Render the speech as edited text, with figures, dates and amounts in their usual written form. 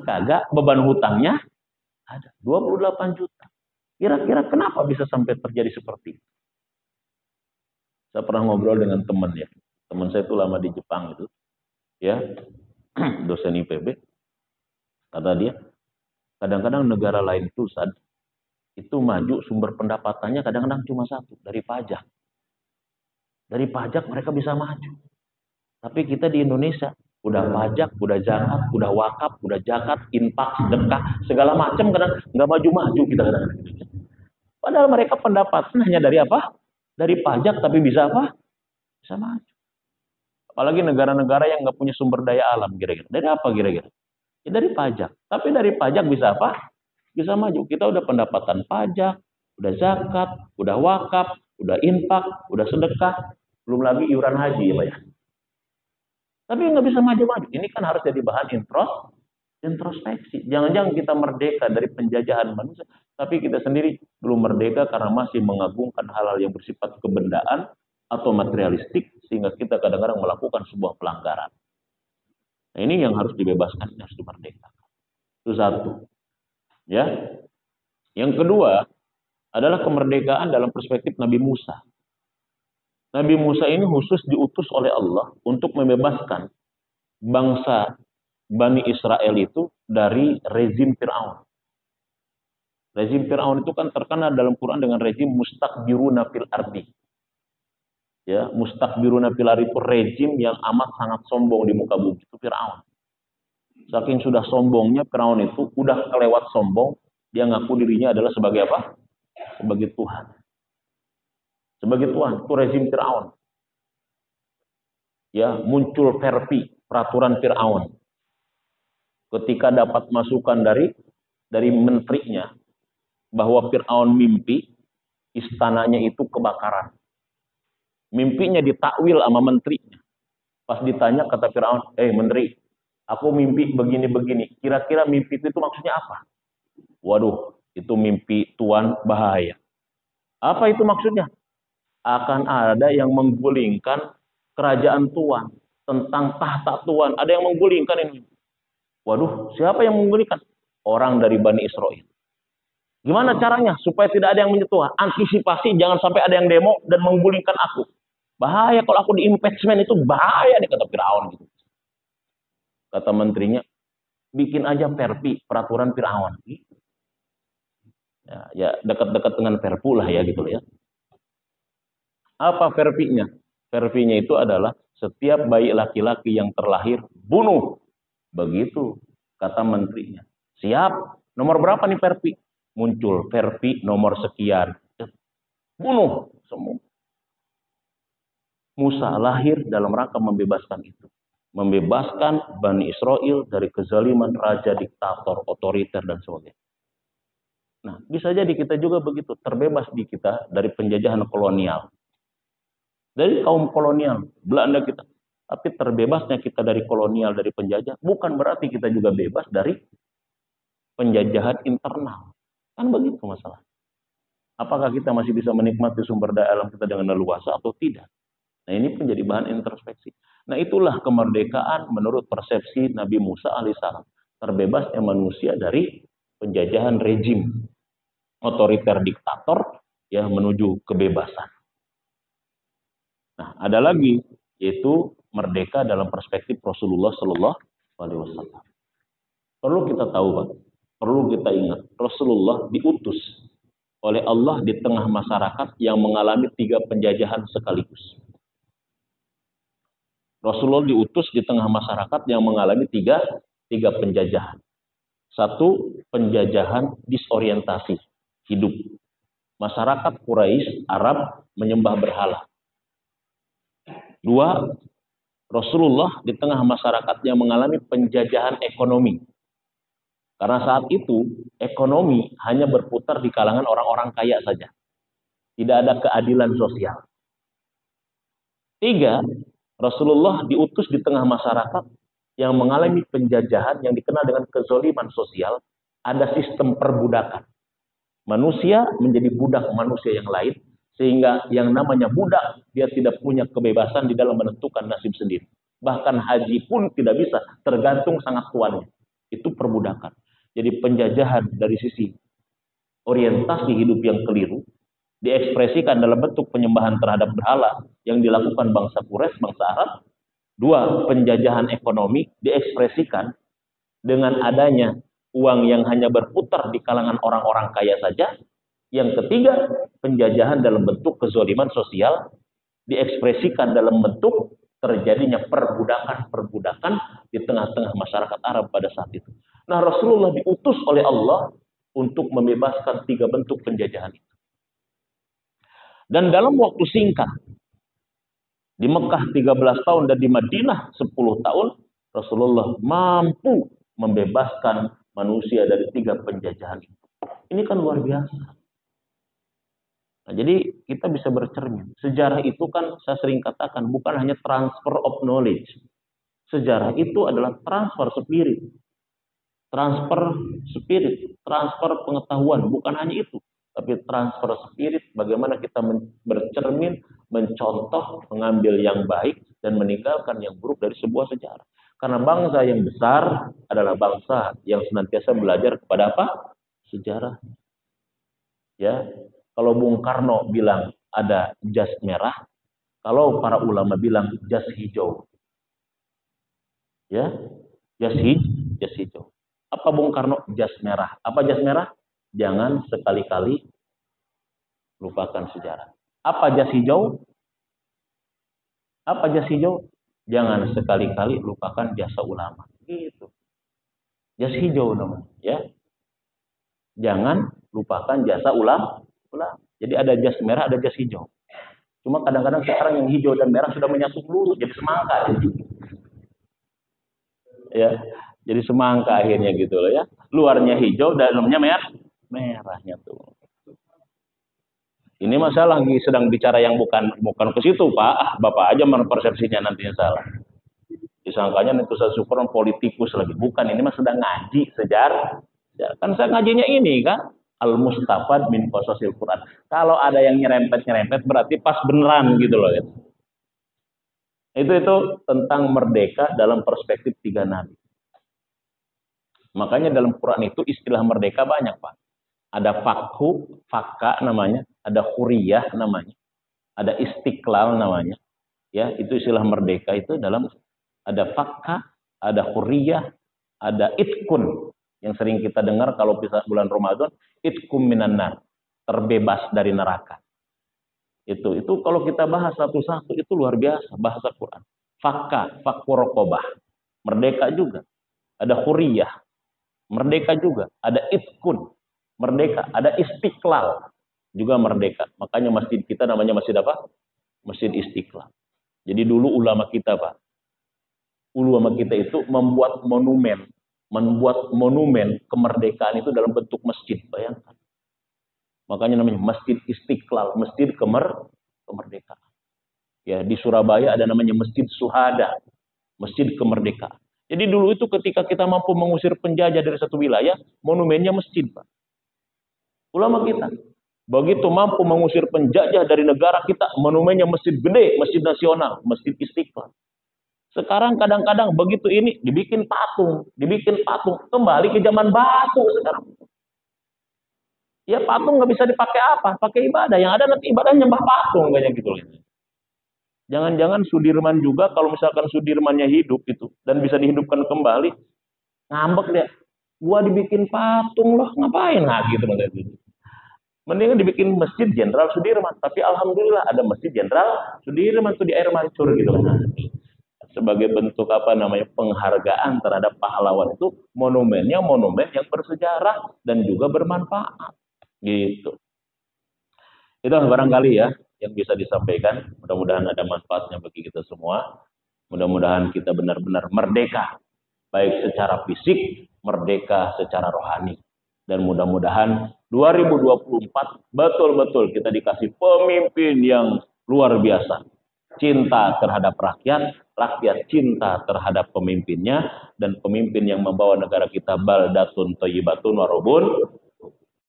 kagak, beban hutangnya ada 28 juta. Kira-kira kenapa bisa sampai terjadi seperti itu? Saya pernah ngobrol dengan teman ya. Teman saya itu lama di Jepang itu. Ya, dosen IPB. Kata dia, kadang-kadang negara lain itu maju sumber pendapatannya kadang-kadang cuma satu, dari pajak. Dari pajak mereka bisa maju. Tapi kita di Indonesia, udah pajak, udah zakat, udah wakaf, udah zakat, infak, sedekah, segala macam kadang nggak maju-maju kita kadang-kadang. Padahal mereka pendapatan hanya dari apa? Dari pajak, tapi bisa apa? Bisa maju. Apalagi negara-negara yang nggak punya sumber daya alam kira-kira. Dari apa kira-kira? Ya dari pajak. Tapi dari pajak bisa apa? Bisa maju. Kita udah pendapatan pajak, udah zakat, udah wakaf, udah infak, udah sedekah, belum lagi iuran haji ya Pak ya. Tapi nggak bisa maju-maju. Ini kan harus jadi bahan introspeksi. Jangan-jangan kita merdeka dari penjajahan manusia, tapi kita sendiri belum merdeka karena masih mengagungkan hal-hal yang bersifat kebendaan atau materialistik, sehingga kita kadang-kadang melakukan sebuah pelanggaran. Nah, ini yang harus dibebaskan, harus dimerdekakan. Itu satu. Ya. Yang kedua adalah kemerdekaan dalam perspektif Nabi Musa. Nabi Musa ini khusus diutus oleh Allah untuk membebaskan bangsa Bani Israel itu dari rezim Fir'aun. Rezim Fir'aun itu kan terkenal dalam Quran dengan rezim mustakbiruna fil ardi. Ya, mustakbiruna fil ardi itu rezim yang amat sangat sombong di muka bumi, itu Fir'aun. Saking sudah sombongnya Fir'aun itu, udah kelewat sombong, dia ngaku dirinya adalah sebagai apa? Sebagai Tuhan. Sebagai Tuhan, itu rezim Fir'aun. Ya, muncul versi peraturan Fir'aun. Ketika dapat masukan dari menterinya bahwa Fir'aun mimpi istananya itu kebakaran. Mimpinya ditakwil sama menterinya. Pas ditanya kata Fir'aun, menteri, aku mimpi begini-begini. Kira-kira mimpi itu maksudnya apa? Waduh, itu mimpi Tuhan bahaya. Apa itu maksudnya? Akan ada yang menggulingkan kerajaan Tuhan. Tentang tahta Tuhan. Ada yang menggulingkan ini. Waduh, siapa yang menggulingkan? Orang dari Bani Israel. Gimana caranya? Supaya tidak ada yang menyentuh. Antisipasi, jangan sampai ada yang demo dan menggulingkan aku. Bahaya kalau aku di impeachment, itu bahaya nih, kata Fir'aun gitu. Kata menterinya, bikin aja perpi, peraturan Fir'aun. Ya dekat-dekat dengan perpu lah ya gitu ya. Apa perpinya? Perpinya itu adalah setiap bayi laki-laki yang terlahir bunuh. Begitu kata menterinya. Siap. Nomor berapa nih perpi? Muncul perpi nomor sekian. Bunuh semua. Musa lahir dalam rangka membebaskan itu. Membebaskan Bani Israel dari kezaliman raja, diktator, otoriter, dan sebagainya. Nah, bisa jadi kita juga begitu. Terbebas di kita dari penjajahan kolonial. Dari kaum kolonial, Belanda kita. Tapi terbebasnya kita dari kolonial, dari penjajah, bukan berarti kita juga bebas dari penjajahan internal. Kan begitu masalah. Apakah kita masih bisa menikmati sumber daya alam kita dengan leluasa atau tidak? Nah, ini menjadi bahan introspeksi. Nah, itulah kemerdekaan menurut persepsi Nabi Musa alaihissalam. Terbebasnya manusia dari penjajahan rezim otoriter diktator ya menuju kebebasan. Nah, ada lagi yaitu merdeka dalam perspektif Rasulullah Shallallahu Alaihi Wasallam. Perlu kita tahu, Pak. Perlu kita ingat, Rasulullah diutus oleh Allah di tengah masyarakat yang mengalami 3 penjajahan sekaligus. Rasulullah diutus di tengah masyarakat yang mengalami tiga penjajahan. 1, penjajahan disorientasi hidup. Masyarakat Quraisy Arab menyembah berhala. 2, Rasulullah di tengah masyarakat yang mengalami penjajahan ekonomi. Karena saat itu ekonomi hanya berputar di kalangan orang-orang kaya saja. Tidak ada keadilan sosial. 3, Rasulullah diutus di tengah masyarakat yang mengalami penjajahan yang dikenal dengan kezoliman sosial. Ada sistem perbudakan. Manusia menjadi budak manusia yang lain. Sehingga yang namanya budak, dia tidak punya kebebasan di dalam menentukan nasib sendiri. Bahkan haji pun tidak bisa, tergantung sangat tuannya. Itu perbudakan. Jadi penjajahan dari sisi orientasi hidup yang keliru diekspresikan dalam bentuk penyembahan terhadap berhala yang dilakukan bangsa Quraisy, bangsa Arab. Dua, penjajahan ekonomi diekspresikan dengan adanya uang yang hanya berputar di kalangan orang-orang kaya saja. Yang ketiga, penjajahan dalam bentuk kezaliman sosial diekspresikan dalam bentuk terjadinya perbudakan di tengah-tengah masyarakat Arab pada saat itu. Nah, Rasulullah diutus oleh Allah untuk membebaskan 3 bentuk penjajahan itu. Dan dalam waktu singkat, di Mekah 13 tahun dan di Madinah 10 tahun, Rasulullah mampu membebaskan manusia dari 3 penjajahan itu. Ini kan luar biasa. Nah, jadi kita bisa bercermin. Sejarah itu kan saya sering katakan bukan hanya transfer of knowledge. Sejarah itu adalah transfer spirit. Transfer spirit, transfer pengetahuan, bukan hanya itu. Tapi transfer spirit, bagaimana kita bercermin, mencontoh, mengambil yang baik, dan meninggalkan yang buruk dari sebuah sejarah. Karena bangsa yang besar adalah bangsa yang senantiasa belajar kepada apa? Sejarah. Ya, kalau Bung Karno bilang ada jas merah, kalau para ulama bilang jas hijau. Ya, jas hijau. Apa Bung Karno? Jas merah. Apa jas merah? Jangan sekali-kali lupakan sejarah. Apa jas hijau? Apa jas hijau? Jangan sekali-kali lupakan jasa ulama. Gitu. Jas hijau namanya, ya. Jangan lupakan jasa ulama. Jadi ada jas merah, ada jas hijau. Cuma kadang-kadang sekarang yang hijau dan merah sudah menyatu dulu, jadi semangka. Ya, jadi semangka akhirnya gitu loh ya. Luarnya hijau, dalamnya merahnya tuh. Ini masalah lagi sedang bicara yang bukan ke situ, Pak. Bapak aja persepsinya nantinya salah. Disangkanya itu saya super politikus lagi. Bukan, ini mah sedang ngaji sejarah. Ya, kan saya ngajinya ini kan Al-Mustafad min Qasasil Quran. Kalau ada yang nyerempet berarti pas beneran gitu loh. Gitu. Itu tentang merdeka dalam perspektif 3 nabi. Makanya dalam Quran itu istilah merdeka banyak, Pak. Ada fakka namanya, ada huriyah namanya, ada istiqlal namanya. Ya, itu istilah merdeka itu dalam ada fakka, ada huriyah, ada itkun. Yang sering kita dengar kalau bisa bulan Ramadan, itkum minan nar, terbebas dari neraka. Itu kalau kita bahas satu-satu itu luar biasa bahasa Quran. Fakka, fakku raqabah, merdeka juga. Ada huriyah, merdeka juga. Ada itkun, merdeka. Ada istiqlal, juga merdeka. Makanya masjid kita namanya masjid apa? Masjid Istiqlal. Jadi dulu ulama kita, Pak. Ulama kita itu membuat monumen kemerdekaan itu dalam bentuk masjid, bayangkan. Makanya namanya Masjid Istiqlal, Masjid Kemerdekaan. Ya, di Surabaya ada namanya Masjid Suhada, Masjid Kemerdekaan. Jadi dulu itu ketika kita mampu mengusir penjajah dari satu wilayah, monumennya masjid, Pak. Ulama kita begitu mampu mengusir penjajah dari negara kita, monumennya masjid gede, Masjid Nasional, Masjid Istiqlal. Sekarang kadang-kadang begitu ini dibikin patung, kembali ke zaman batu sekarang. Ya patung nggak bisa dipakai apa? Pakai ibadah. Yang ada nanti ibadah nyembah patung kayak gitu. Jangan-jangan Sudirman juga kalau misalkan Sudirmannya hidup itu dan bisa dihidupkan kembali, ngambek dia. Gua dibikin patung loh, ngapain lagi gitu gitu. Mendingan dibikin Masjid Jenderal Sudirman. Tapi alhamdulillah ada Masjid Jenderal Sudirman tuh di Air Mancur gitu. Sebagai bentuk penghargaan terhadap pahlawan itu, monumennya monumen yang bersejarah dan juga bermanfaat gitu. Itu barangkali ya yang bisa disampaikan. Mudah-mudahan ada manfaatnya bagi kita semua. Mudah-mudahan kita benar-benar merdeka, baik secara fisik, merdeka secara rohani. Dan mudah-mudahan 2024 betul-betul kita dikasih pemimpin yang luar biasa. Cinta terhadap rakyat cinta terhadap pemimpinnya, dan pemimpin yang membawa negara kita baldatun thayyibatun warabun